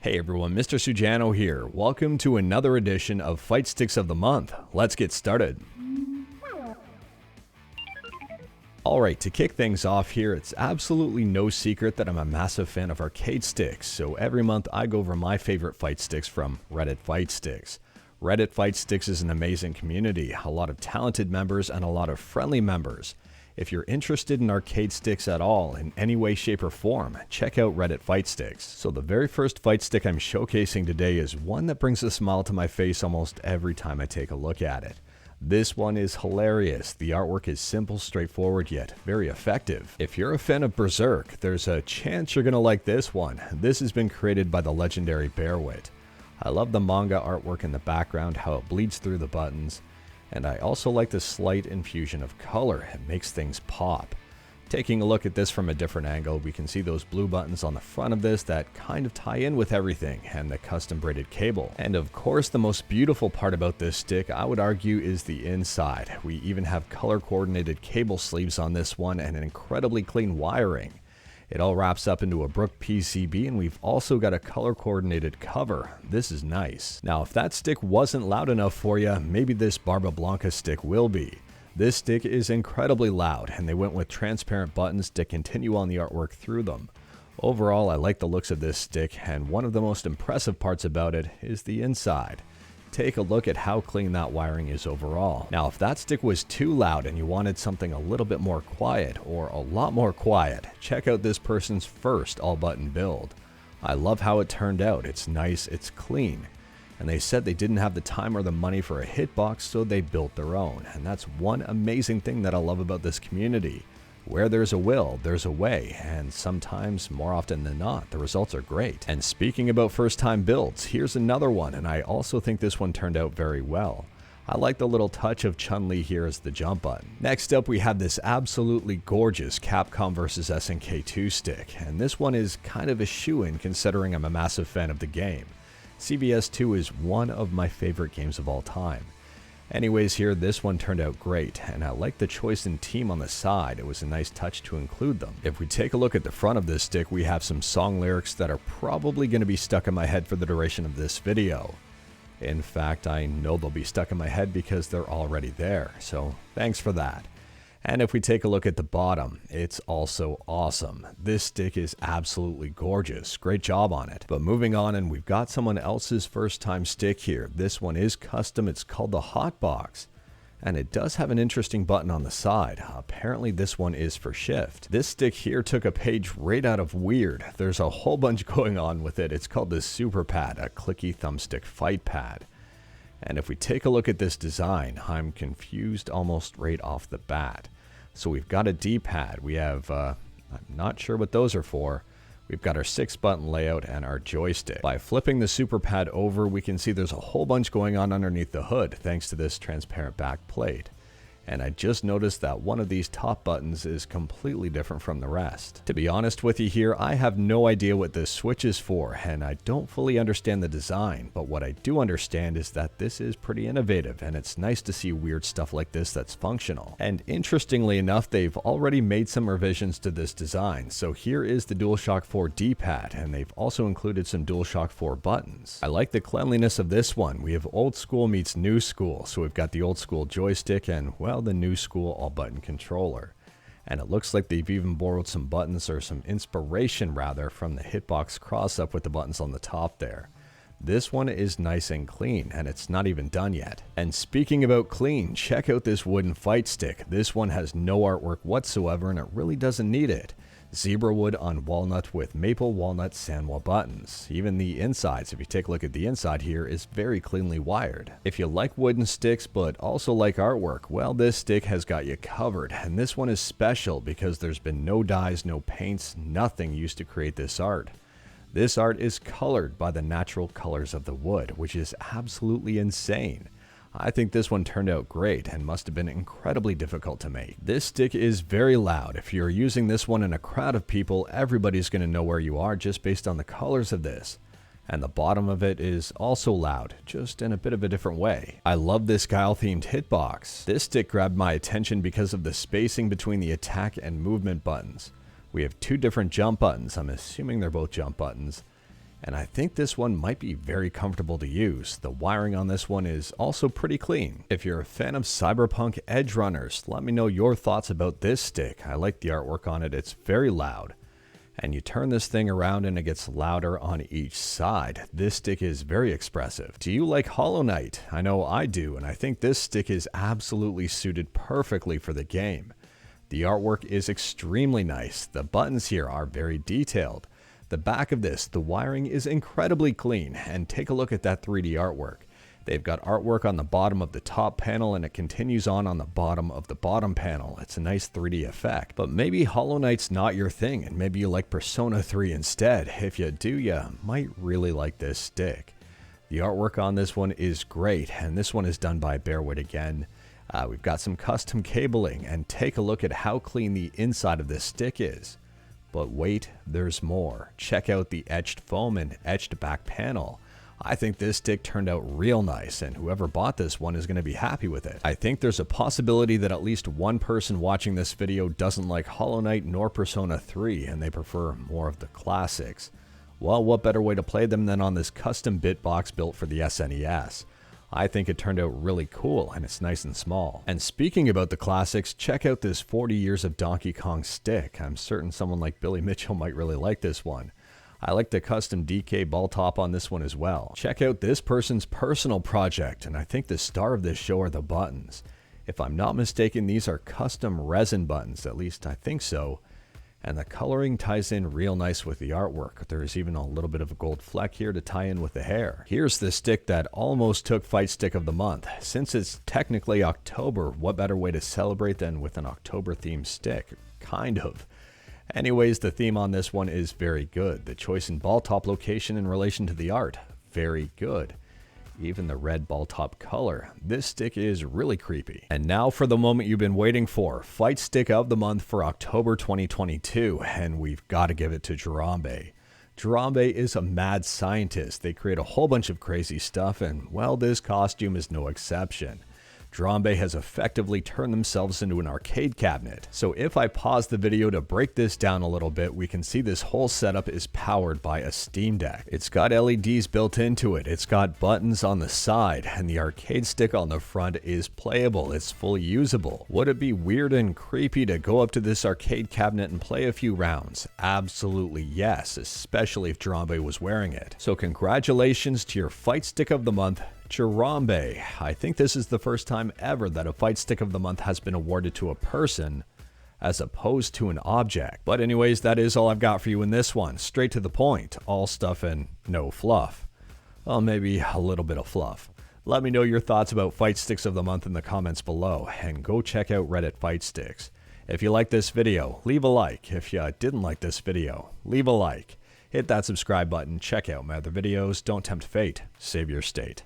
Hey everyone, Mr. Sujano here. Welcome to another edition of Fightsticks of the Month. Let's get started. Alright, to kick things off here, it's absolutely no secret that I'm a massive fan of arcade sticks, so every month I go over my favorite fight sticks from Reddit Fightsticks. Reddit Fightsticks is an amazing community, a lot of talented members and a lot of friendly members. If you're interested in arcade sticks at all, in any way, shape, or form, check out Reddit Fightsticks. So the very first fight stick I'm showcasing today is one that brings a smile to my face almost every time I take a look at it. This one is hilarious. The artwork is simple, straightforward, yet very effective. If you're a fan of Berserk, there's a chance you're gonna like this one. This has been created by the legendary Bearwit. I love the manga artwork in the background, how it bleeds through the buttons. And I also like the slight infusion of color. It makes things pop. Taking a look at this from a different angle, we can see those blue buttons on the front of this that kind of tie in with everything, and the custom braided cable. And of course, the most beautiful part about this stick, I would argue, is the inside. We even have color coordinated cable sleeves on this one and an incredibly clean wiring. It all wraps up into a Brook PCB, and we've also got a color-coordinated cover. This is nice. Now, if that stick wasn't loud enough for you, maybe this Barba Blanca stick will be. This stick is incredibly loud, and they went with transparent buttons to continue on the artwork through them. Overall, I like the looks of this stick, and one of the most impressive parts about it is the inside. Take a look at how clean that wiring is overall. Now, if that stick was too loud and you wanted something a little bit more quiet, or a lot more quiet, check out this person's first all-button build. I love how it turned out. It's nice, it's clean. And they said they didn't have the time or the money for a hitbox, so they built their own. And that's one amazing thing that I love about this community. Where there's a will, there's a way, and sometimes, more often than not, the results are great. And speaking about first-time builds, here's another one, and I also think this one turned out very well. I like the little touch of Chun-Li here as the jump button. Next up, we have this absolutely gorgeous Capcom vs. SNK 2 stick, and this one is kind of a shoo-in considering I'm a massive fan of the game. CVS 2 is one of my favorite games of all time. Anyways, here, this one turned out great, and I like the choice in team on the side. It was a nice touch to include them. If we take a look at the front of this stick, we have some song lyrics that are probably going to be stuck in my head for the duration of this video. In fact, I know they'll be stuck in my head because they're already there, so thanks for that. And if we take a look at the bottom, it's also awesome. This stick is absolutely gorgeous. Great job on it. But moving on, and we've got someone else's first time stick here. This one is custom. It's called the Hotbox. And it does have an interesting button on the side. Apparently this one is for shift. This stick here took a page right out of Weird. There's a whole bunch going on with it. It's called the Super Pad, a clicky thumbstick fight pad. And if we take a look at this design, I'm confused almost right off the bat. So we've got a D-pad, we have, I'm not sure what those are for. We've got our 6-button layout and our joystick. By flipping the Super Pad over, we can see there's a whole bunch going on underneath the hood, thanks to this transparent back plate. And I just noticed that one of these top buttons is completely different from the rest. To be honest with you here, I have no idea what this switch is for, and I don't fully understand the design, but what I do understand is that this is pretty innovative, and it's nice to see weird stuff like this that's functional. And interestingly enough, they've already made some revisions to this design, so here is the DualShock 4 D-pad, and they've also included some DualShock 4 buttons. I like the cleanliness of this one. We have old school meets new school, so we've got the old school joystick and, well, the new school all-button controller. And it looks like they've even borrowed some buttons, or some inspiration rather, from the Hitbox cross-up with the buttons on the top there. This one is nice and clean, and it's not even done yet. And speaking about clean, check out this wooden fight stick. This one has no artwork whatsoever, and it really doesn't need it. Zebra wood on walnut with maple walnut Sanwa buttons. Even the insides, if you take a look at the inside here, is very cleanly wired. If you like wooden sticks but also like artwork, well, this stick has got you covered. And this one is special because there's been no dyes, no paints, nothing used to create this art. This art is colored by the natural colors of the wood, which is absolutely insane. I think this one turned out great and must have been incredibly difficult to make. This stick is very loud. If you're using this one in a crowd of people, everybody's going to know where you are just based on the colors of this. And the bottom of it is also loud, just in a bit of a different way. I love this Guile-themed hitbox. This stick grabbed my attention because of the spacing between the attack and movement buttons. We have two different jump buttons. I'm assuming they're both jump buttons. And I think this one might be very comfortable to use. The wiring on this one is also pretty clean. If you're a fan of cyberpunk edge runners, let me know your thoughts about this stick. I like the artwork on it. It's very loud. And you turn this thing around and it gets louder on each side. This stick is very expressive. Do you like Hollow Knight? I know I do, and I think this stick is absolutely suited perfectly for the game. The artwork is extremely nice. The buttons here are very detailed. The back of this, the wiring is incredibly clean, and take a look at that 3D artwork. They've got artwork on the bottom of the top panel and it continues on the bottom of the bottom panel. It's a nice 3D effect. But maybe Hollow Knight's not your thing and maybe you like Persona 3 instead. If you do, you might really like this stick. The artwork on this one is great, and this one is done by Bearwood again. We've got some custom cabling, and take a look at how clean the inside of this stick is. But wait, there's more. Check out the etched foam and etched back panel. I think this stick turned out real nice, and whoever bought this one is going to be happy with it. I think there's a possibility that at least one person watching this video doesn't like Hollow Knight nor Persona 3, and they prefer more of the classics. Well, what better way to play them than on this custom bit box built for the SNES? I think it turned out really cool, and it's nice and small. And speaking about the classics, check out this 40 Years of Donkey Kong stick. I'm certain someone like Billy Mitchell might really like this one. I like the custom DK ball top on this one as well. Check out this person's personal project, and I think the star of this show are the buttons. If I'm not mistaken, these are custom resin buttons, at least I think so. And the coloring ties in real nice with the artwork. There's even a little bit of a gold fleck here to tie in with the hair. Here's the stick that almost took Fight Stick of the Month. Since it's technically October, what better way to celebrate than with an October themed stick? Kind of. Anyways, the theme on this one is very good. The choice in ball top location in relation to the art, very good. Even the red ball top color. This stick is really creepy. And now for the moment you've been waiting for. Fight Stick of the Month for October 2022. And we've got to give it to Jarambe. Jarambe is a mad scientist. They create a whole bunch of crazy stuff, and well, this costume is no exception. Jarambe has effectively turned themselves into an arcade cabinet. So if I pause the video to break this down a little bit, we can see this whole setup is powered by a Steam Deck. It's got LEDs built into it, it's got buttons on the side, and the arcade stick on the front is playable, it's fully usable. Would it be weird and creepy to go up to this arcade cabinet and play a few rounds? Absolutely yes, especially if Jarambe was wearing it. So congratulations to your Fight Stick of the Month, Jarambe. I think this is the first time ever that a Fight Stick of the Month has been awarded to a person as opposed to an object. But anyways, that is all I've got for you in this one. Straight to the point. All stuff and no fluff. Well, maybe a little bit of fluff. Let me know your thoughts about Fight Sticks of the Month in the comments below, and go check out Reddit Fightsticks. If you like this video, leave a like. If you didn't like this video, leave a like. Hit that subscribe button, check out my other videos, don't tempt fate, save your state.